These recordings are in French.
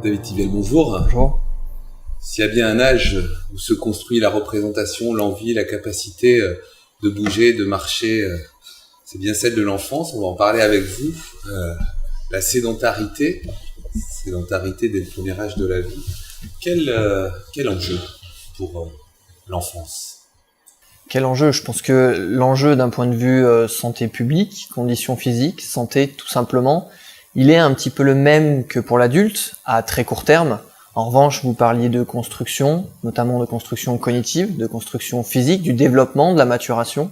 David Thivel, bonjour. Bonjour. S'il y a bien un âge où se construit la représentation, l'envie, la capacité de bouger, de marcher, c'est bien celle de l'enfance. On va en parler avec vous. La sédentarité dès le premier âge de la vie. Quel enjeu pour l'enfance ? Quel enjeu ? Je pense que l'enjeu d'un point de vue santé publique, conditions physiques, santé tout simplement, il est un petit peu le même que pour l'adulte, à très court terme. En revanche, vous parliez de construction, notamment de construction cognitive, de construction physique, du développement, de la maturation.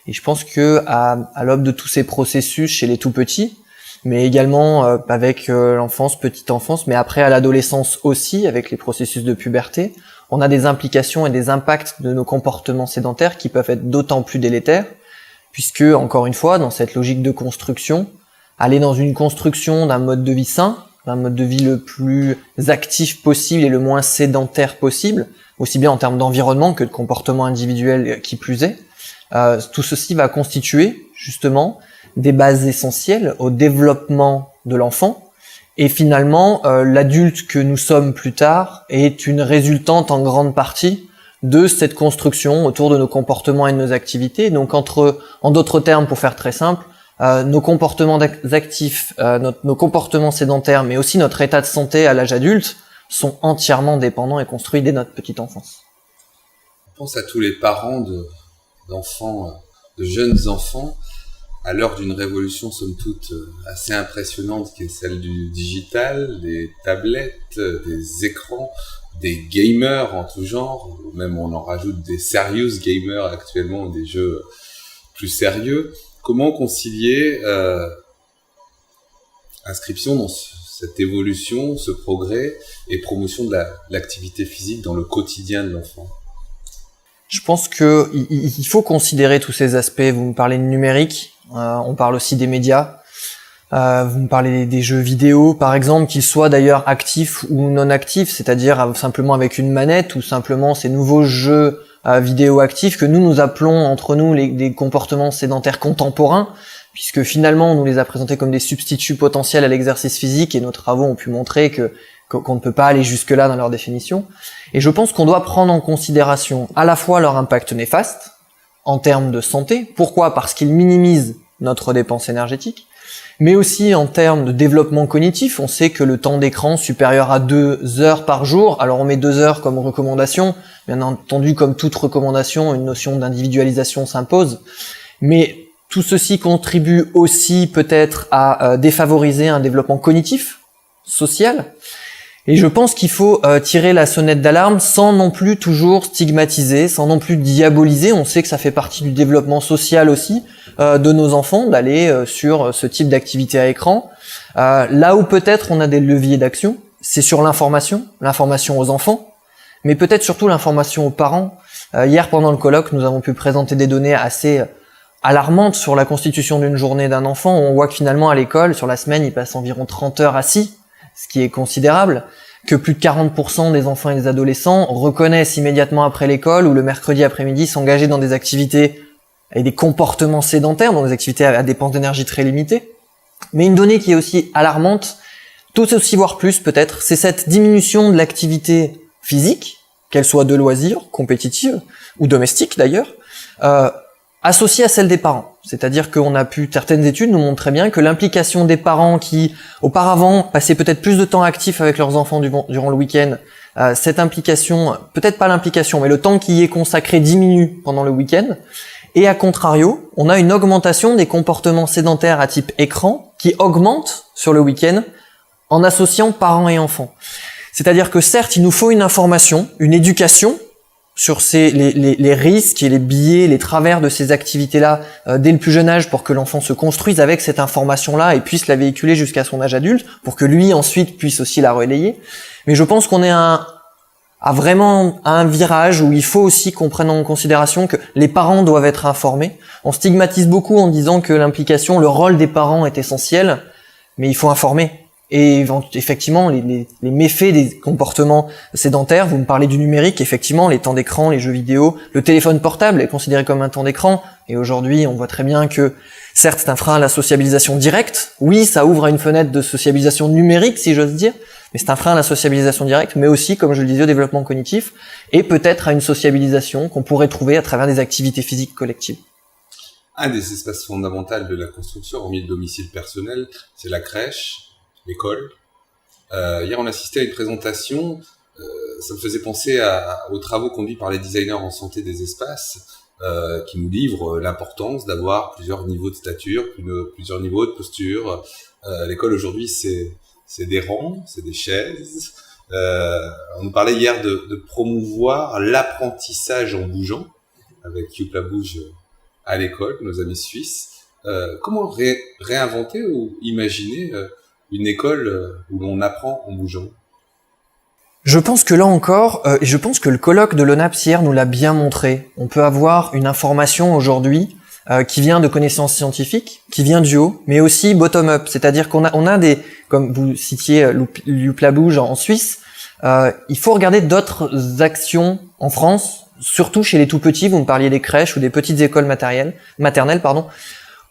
Et je pense que à l'aube de tous ces processus chez les tout petits, mais également avec l'enfance, petite enfance, mais après à l'adolescence aussi, avec les processus de puberté, on a des implications et des impacts de nos comportements sédentaires qui peuvent être d'autant plus délétères, puisque, encore une fois, dans cette logique de construction, aller dans une construction d'un mode de vie sain, d'un mode de vie le plus actif possible et le moins sédentaire possible, aussi bien en termes d'environnement que de comportement individuel qui plus est, tout ceci va constituer justement des bases essentielles au développement de l'enfant. Et finalement, l'adulte que nous sommes plus tard est une résultante en grande partie de cette construction autour de nos comportements et de nos activités. Donc en d'autres termes, pour faire très simple, nos comportements actifs, nos comportements sédentaires, mais aussi notre état de santé à l'âge adulte, sont entièrement dépendants et construits dès notre petite enfance. On pense à tous les parents d'enfants, de jeunes enfants, à l'heure d'une révolution somme toute assez impressionnante qui est celle du digital, des tablettes, des écrans, des gamers en tout genre, même on en rajoute des serious gamers actuellement, des jeux plus sérieux. Comment concilier inscription dans cette évolution, ce progrès et promotion de l'activité physique dans le quotidien de l'enfant ? Je pense que il faut considérer tous ces aspects. Vous me parlez de numérique, on parle aussi des médias, vous me parlez des jeux vidéo par exemple, qu'ils soient d'ailleurs actifs ou non actifs, c'est-à-dire simplement avec une manette ou simplement ces nouveaux jeux vidéo actifs que nous appelons entre nous des comportements sédentaires contemporains, puisque finalement on nous les a présentés comme des substituts potentiels à l'exercice physique et nos travaux ont pu montrer qu'on ne peut pas aller jusque-là dans leur définition. Et je pense qu'on doit prendre en considération à la fois leur impact néfaste en termes de santé. Pourquoi ? Parce qu'ils minimisent notre dépense énergétique, mais aussi en termes de développement cognitif. On sait que le temps d'écran supérieur à 2 heures par jour, alors on met 2 heures comme recommandation, bien entendu comme toute recommandation, une notion d'individualisation s'impose, mais tout ceci contribue aussi peut-être à défavoriser un développement cognitif, social. Et je pense qu'il faut tirer la sonnette d'alarme sans non plus toujours stigmatiser, sans non plus diaboliser. On sait que ça fait partie du développement social aussi de nos enfants, d'aller sur ce type d'activité à écran. Là où peut-être on a des leviers d'action, c'est sur l'information aux enfants, mais peut-être surtout l'information aux parents. Hier pendant le colloque, nous avons pu présenter des données assez alarmantes sur la constitution d'une journée d'un enfant. On voit que finalement à l'école, sur la semaine, il passe environ 30 heures assis, ce qui est considérable, que plus de 40% des enfants et des adolescents reconnaissent immédiatement après l'école ou le mercredi après-midi s'engager dans des activités et des comportements sédentaires, dans des activités à dépenses d'énergie très limitées. Mais une donnée qui est aussi alarmante, tout aussi voire plus peut-être, c'est cette diminution de l'activité physique, qu'elle soit de loisirs, compétitive ou domestique d'ailleurs, associée à celle des parents. C'est-à-dire certaines études nous montrent très bien que l'implication des parents qui, auparavant, passaient peut-être plus de temps actifs avec leurs enfants durant le week-end, cette implication, peut-être pas l'implication, mais le temps qui y est consacré diminue pendant le week-end. Et à contrario, on a une augmentation des comportements sédentaires à type écran qui augmente sur le week-end en associant parents et enfants. C'est-à-dire que certes, il nous faut une information, une éducation, sur les risques et les biais, les travers de ces activités-là dès le plus jeune âge pour que l'enfant se construise avec cette information-là et puisse la véhiculer jusqu'à son âge adulte pour que lui ensuite puisse aussi la relayer. Mais je pense qu'on est vraiment à un virage où il faut aussi qu'on prenne en considération que les parents doivent être informés. On stigmatise beaucoup en disant que l'implication, le rôle des parents est essentiel, mais il faut informer. Et effectivement, les méfaits des comportements sédentaires, vous me parlez du numérique, effectivement, les temps d'écran, les jeux vidéo, le téléphone portable est considéré comme un temps d'écran, Et aujourd'hui, on voit très bien que, certes, c'est un frein à la sociabilisation directe. Oui, ça ouvre à une fenêtre de sociabilisation numérique, si j'ose dire, mais c'est un frein à la sociabilisation directe, mais aussi, comme je le disais, au développement cognitif, et peut-être à une sociabilisation qu'on pourrait trouver à travers des activités physiques collectives. Un des espaces fondamentaux de la construction, hormis le domicile personnel, c'est la crèche, l'école. Hier, on assistait à une présentation, ça me faisait penser aux travaux conduits par les designers en santé des espaces, qui nous livrent l'importance d'avoir plusieurs niveaux de stature, plusieurs niveaux de posture. L'école aujourd'hui, c'est des rangs, c'est des chaises. On nous parlait hier de promouvoir l'apprentissage en bougeant, avec Youpla Bouge à l'école, nos amis suisses. Comment réinventer ou imaginer une école où l'on apprend en bougeant? Je pense que là encore, et je pense que le colloque de l'ONAPS hier nous l'a bien montré. On peut avoir une information aujourd'hui qui vient de connaissances scientifiques, qui vient du haut, mais aussi bottom-up. C'est-à-dire qu'on a des, comme vous citiez Youpla Bouge en Suisse, il faut regarder d'autres actions en France, surtout chez les tout petits. Vous me parliez des crèches ou des petites écoles maternelles,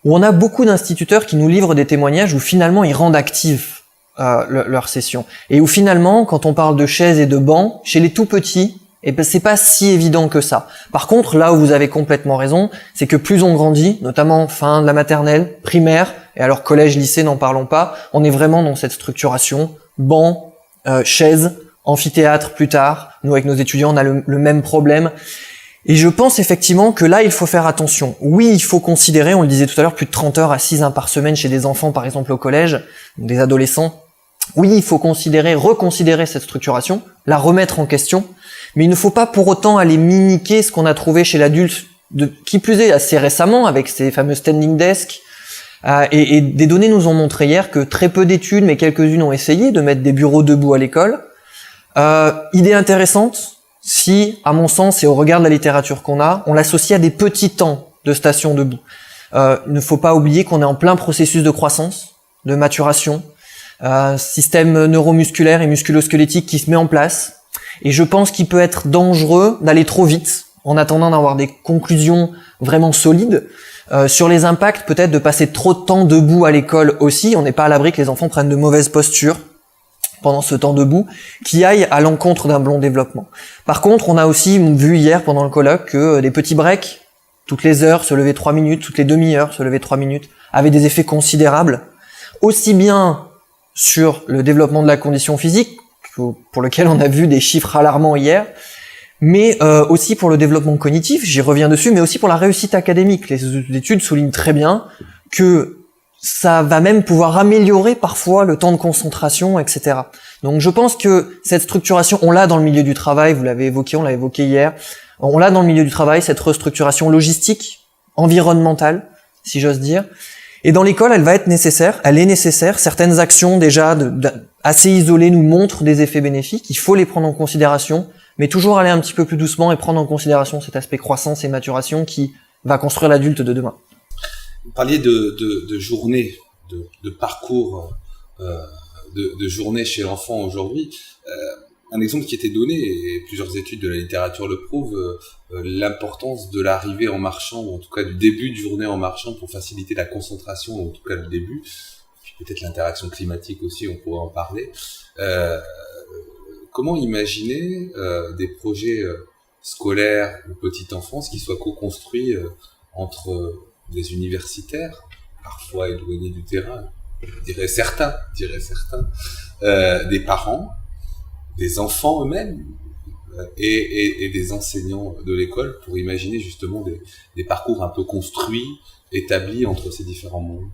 où on a beaucoup d'instituteurs qui nous livrent des témoignages où finalement ils rendent actifs leur session. Et où finalement, quand on parle de chaises et de bancs, chez les tout petits, c'est pas si évident que ça. Par contre, là où vous avez complètement raison, c'est que plus on grandit, notamment fin de la maternelle, primaire, et alors collège, lycée, n'en parlons pas, on est vraiment dans cette structuration, bancs, chaises, amphithéâtre plus tard. Nous, avec nos étudiants, on a le même problème. Et je pense effectivement que là, il faut faire attention. Oui, il faut considérer, on le disait tout à l'heure, plus de 30 heures assises par semaine chez des enfants, par exemple au collège, des adolescents. Oui, il faut reconsidérer cette structuration, la remettre en question, mais il ne faut pas pour autant aller mimiquer ce qu'on a trouvé chez l'adulte, qui plus est assez récemment, avec ces fameux standing desks. Et des données nous ont montré hier que très peu d'études, mais quelques-unes ont essayé de mettre des bureaux debout à l'école. Idée intéressante, si, à mon sens, et au regard de la littérature qu'on a, on l'associe à des petits temps de station debout. Il ne faut pas oublier qu'on est en plein processus de croissance, de maturation, système neuromusculaire et musculo-squelettique qui se met en place. Et je pense qu'il peut être dangereux d'aller trop vite, en attendant d'avoir des conclusions vraiment solides, sur les impacts peut-être de passer trop de temps debout à l'école aussi. On n'est pas à l'abri que les enfants prennent de mauvaises postures pendant ce temps debout, qui aille à l'encontre d'un bon développement. Par contre, on a aussi vu hier pendant le colloque que des petits breaks, toutes les heures, se lever 3 minutes, toutes les demi-heures, se lever 3 minutes, avaient des effets considérables, aussi bien sur le développement de la condition physique, pour lequel on a vu des chiffres alarmants hier, mais aussi pour le développement cognitif, j'y reviens dessus, mais aussi pour la réussite académique. Les études soulignent très bien que ça va même pouvoir améliorer parfois le temps de concentration, etc. Donc je pense que cette structuration, on l'a dans le milieu du travail, vous l'avez évoqué, on l'a évoqué hier, on l'a dans le milieu du travail, cette restructuration logistique, environnementale, si j'ose dire. Et dans l'école, elle va être nécessaire, elle est nécessaire. Certaines actions déjà assez isolées nous montrent des effets bénéfiques, il faut les prendre en considération, mais toujours aller un petit peu plus doucement et prendre en considération cet aspect croissance et maturation qui va construire l'adulte de demain. Vous parliez de journée, de parcours, de journée chez l'enfant aujourd'hui. Un exemple qui était donné, et plusieurs études de la littérature le prouvent, l'importance de l'arrivée en marchant, ou en tout cas du début de journée en marchant pour faciliter la concentration, ou en tout cas le début. Puis peut-être l'interaction climatique aussi, on pourrait en parler. Comment imaginer des projets scolaires ou petite enfance qui soient co-construits entre des universitaires, parfois éloignés du terrain, dirais certains, des parents, des enfants eux-mêmes et des enseignants de l'école pour imaginer justement des parcours un peu construits, établis entre ces différents mondes.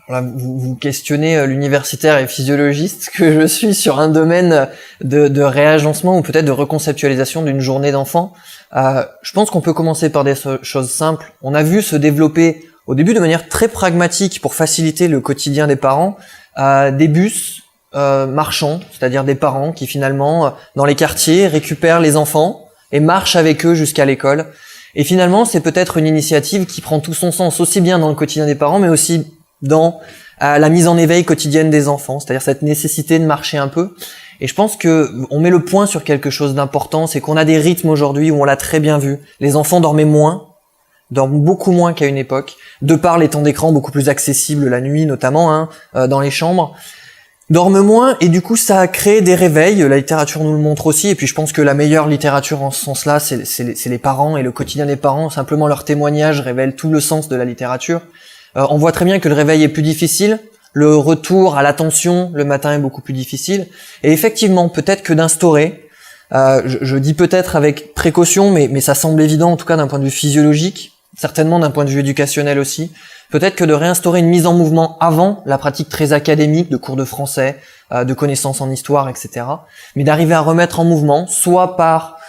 Voilà, vous questionnez l'universitaire et physiologiste que je suis sur un domaine de réagencement ou peut-être de reconceptualisation d'une journée d'enfant. Je pense qu'on peut commencer par des choses simples. On a vu se développer au début de manière très pragmatique pour faciliter le quotidien des parents, des bus marchands, c'est-à-dire des parents qui finalement dans les quartiers récupèrent les enfants et marchent avec eux jusqu'à l'école. Et finalement, c'est peut-être une initiative qui prend tout son sens aussi bien dans le quotidien des parents, mais aussi dans la mise en éveil quotidienne des enfants, c'est-à-dire cette nécessité de marcher un peu. Et je pense que on met le point sur quelque chose d'important, c'est qu'on a des rythmes aujourd'hui où on l'a très bien vu. Les enfants dormaient moins, dorment beaucoup moins qu'à une époque, de par les temps d'écran beaucoup plus accessibles la nuit notamment, dans les chambres, dorment moins, et du coup ça a créé des réveils. La littérature nous le montre aussi, et puis je pense que la meilleure littérature en ce sens-là, c'est les parents et le quotidien des parents. Simplement leurs témoignages révèlent tout le sens de la littérature. On voit très bien que le réveil est plus difficile, le retour à l'attention le matin est beaucoup plus difficile, et effectivement peut-être que d'instaurer, je dis peut-être avec précaution, mais ça semble évident en tout cas d'un point de vue physiologique, certainement d'un point de vue éducationnel aussi, peut-être que de réinstaurer une mise en mouvement avant la pratique très académique de cours de français, de connaissances en histoire, etc., mais d'arriver à remettre en mouvement, soit par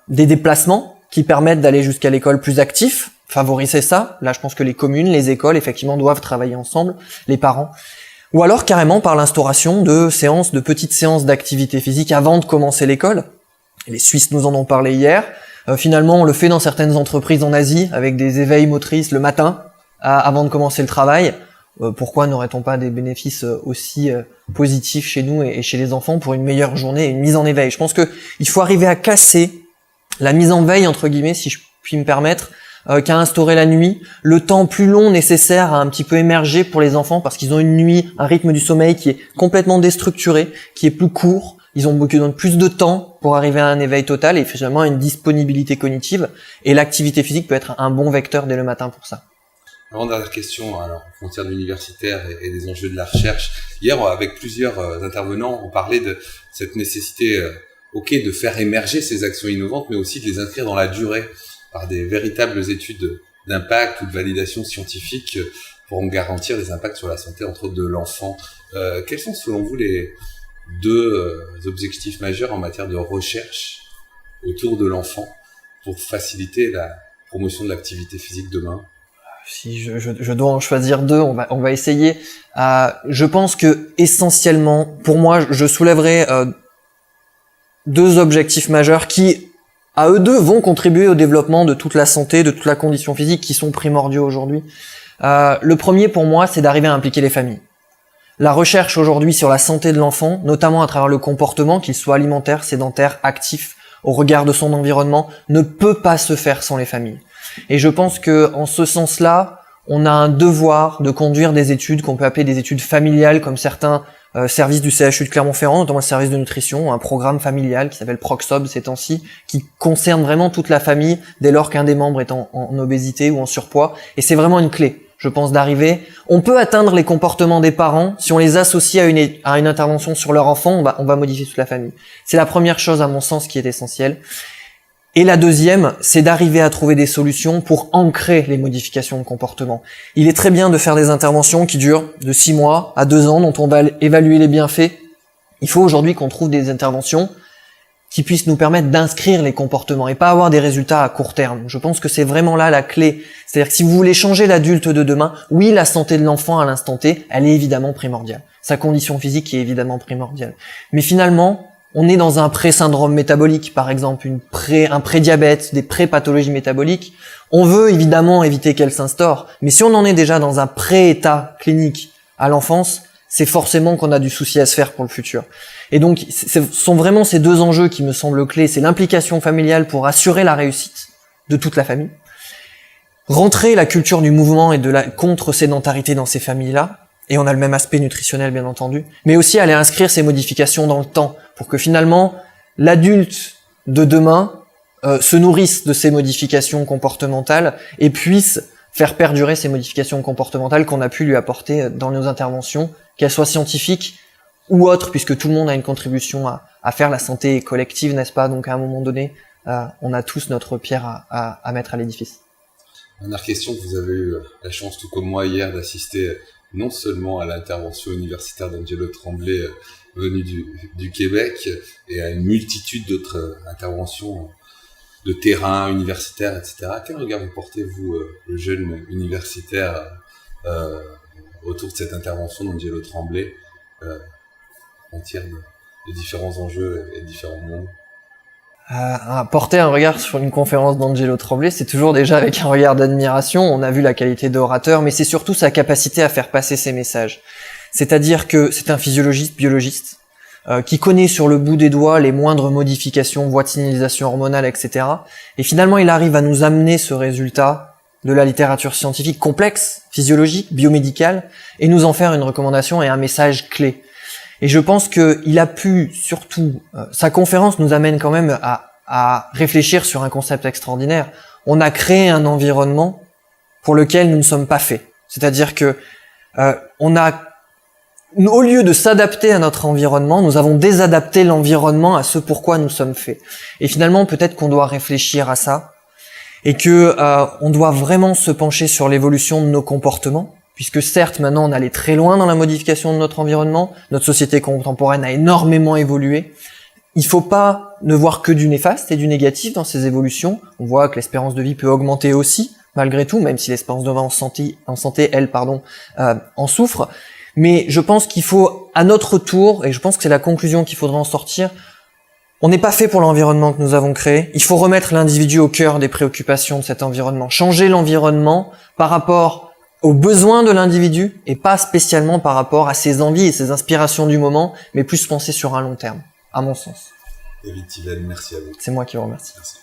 des déplacements qui permettent d'aller jusqu'à l'école plus actifs, favoriser ça. Là, je pense que les communes, les écoles, effectivement, doivent travailler ensemble, les parents. Ou alors, carrément, par l'instauration de petites séances d'activité physique avant de commencer l'école. Les Suisses nous en ont parlé hier. Finalement, on le fait dans certaines entreprises en Asie, avec des éveils motrices le matin, avant de commencer le travail. Pourquoi n'aurait-on pas des bénéfices aussi positifs chez nous et chez les enfants pour une meilleure journée et une mise en éveil? Je pense que il faut arriver à casser la mise en veille, entre guillemets, si je puis me permettre, qu'a instauré la nuit, le temps plus long nécessaire à un petit peu émerger pour les enfants, parce qu'ils ont une nuit, un rythme du sommeil qui est complètement déstructuré, qui est plus court, ils ont besoin de plus de temps pour arriver à un éveil total et finalement à une disponibilité cognitive, et l'activité physique peut être un bon vecteur dès le matin pour ça. Avant-dernière question, alors, frontières universitaires et des enjeux de la recherche. Hier, avec plusieurs intervenants, on parlait de cette nécessité, de faire émerger ces actions innovantes, mais aussi de les inscrire dans la durée, par des véritables études d'impact ou de validation scientifique pour en garantir les impacts sur la santé, entre autres, de l'enfant. Quels sont, selon vous, les deux objectifs majeurs en matière de recherche autour de l'enfant pour faciliter la promotion de l'activité physique demain? Si je dois en choisir deux, on va essayer. Je pense que essentiellement, pour moi, je soulèverai deux objectifs majeurs qui, à eux deux, vont contribuer au développement de toute la santé, de toute la condition physique, qui sont primordiaux aujourd'hui. Le premier, pour moi, c'est d'arriver à impliquer les familles. La recherche aujourd'hui sur la santé de l'enfant, notamment à travers le comportement, qu'il soit alimentaire, sédentaire, actif, au regard de son environnement, ne peut pas se faire sans les familles. Et je pense que, en ce sens-là, on a un devoir de conduire des études qu'on peut appeler des études familiales, comme certains services du CHU de Clermont-Ferrand, notamment le service de nutrition, un programme familial qui s'appelle Proxob ces temps-ci, qui concerne vraiment toute la famille dès lors qu'un des membres est en obésité ou en surpoids. Et c'est vraiment une clé, je pense, d'arriver. On peut atteindre les comportements des parents si on les associe à une intervention sur leur enfant, on va modifier toute la famille. C'est la première chose, à mon sens, qui est essentielle. Et la deuxième, c'est d'arriver à trouver des solutions pour ancrer les modifications de comportement. Il est très bien de faire des interventions qui durent de 6 mois à 2 ans, dont on va évaluer les bienfaits. Il faut aujourd'hui qu'on trouve des interventions qui puissent nous permettre d'inscrire les comportements et pas avoir des résultats à court terme. Je pense que c'est vraiment là la clé. C'est-à-dire que si vous voulez changer l'adulte de demain, oui, la santé de l'enfant à l'instant T, elle est évidemment primordiale. Sa condition physique est évidemment primordiale. Mais finalement, on est dans un pré-syndrome métabolique, par exemple, un pré-diabète, des pré-pathologies métaboliques. On veut évidemment éviter qu'elles s'instaurent, mais si on en est déjà dans un pré-état clinique à l'enfance, c'est forcément qu'on a du souci à se faire pour le futur. Et donc, ce sont vraiment ces deux enjeux qui me semblent clés. C'est l'implication familiale pour assurer la réussite de toute la famille, rentrer la culture du mouvement et de la contre-sédentarité dans ces familles-là, et on a le même aspect nutritionnel bien entendu, mais aussi aller inscrire ces modifications dans le temps, pour que finalement l'adulte de demain se nourrisse de ces modifications comportementales et puisse faire perdurer ces modifications comportementales qu'on a pu lui apporter dans nos interventions, qu'elles soient scientifiques ou autres, puisque tout le monde a une contribution à faire. La santé collective, n'est-ce pas? Donc à un moment donné, on a tous notre pierre à mettre à l'édifice. Dernière question, vous avez eu la chance, tout comme moi hier, d'assister non seulement à l'intervention universitaire d'Angelo Tremblay, venu du Québec, et à une multitude d'autres interventions de terrain, universitaires, etc. Quel regard vous portez, vous, le jeune universitaire, autour de cette intervention d'Angelo Tremblay, en matière de différents enjeux et différents mondes? Porter un regard sur une conférence d'Angelo Tremblay, c'est toujours déjà avec un regard d'admiration. On a vu la qualité d'orateur, mais c'est surtout sa capacité à faire passer ses messages. C'est-à-dire que c'est un physiologiste, biologiste, qui connaît sur le bout des doigts les moindres modifications, voies de signalisation hormonale, etc. Et finalement, il arrive à nous amener ce résultat de la littérature scientifique complexe, physiologique, biomédicale, et nous en faire une recommandation et un message clé. Et je pense qu'il a pu, surtout, sa conférence nous amène quand même à réfléchir sur un concept extraordinaire. On a créé un environnement pour lequel nous ne sommes pas faits. C'est-à-dire que au lieu de s'adapter à notre environnement, nous avons désadapté l'environnement à ce pourquoi nous sommes faits. Et finalement, peut-être qu'on doit réfléchir à ça, et que on doit vraiment se pencher sur l'évolution de nos comportements, puisque certes, maintenant, on allait très loin dans la modification de notre environnement, notre société contemporaine a énormément évolué. Il faut pas ne voir que du néfaste et du négatif dans ces évolutions. On voit que l'espérance de vie peut augmenter aussi, malgré tout, même si l'espérance de vie en santé, elle, en souffre. Mais je pense qu'il faut, à notre tour, et je pense que c'est la conclusion qu'il faudra en sortir, on n'est pas fait pour l'environnement que nous avons créé. Il faut remettre l'individu au cœur des préoccupations de cet environnement. Changer l'environnement par rapport aux besoins de l'individu et pas spécialement par rapport à ses envies et ses inspirations du moment, mais plus penser sur un long terme, à mon sens. David Thivel, merci à vous. C'est moi qui vous remercie. Merci.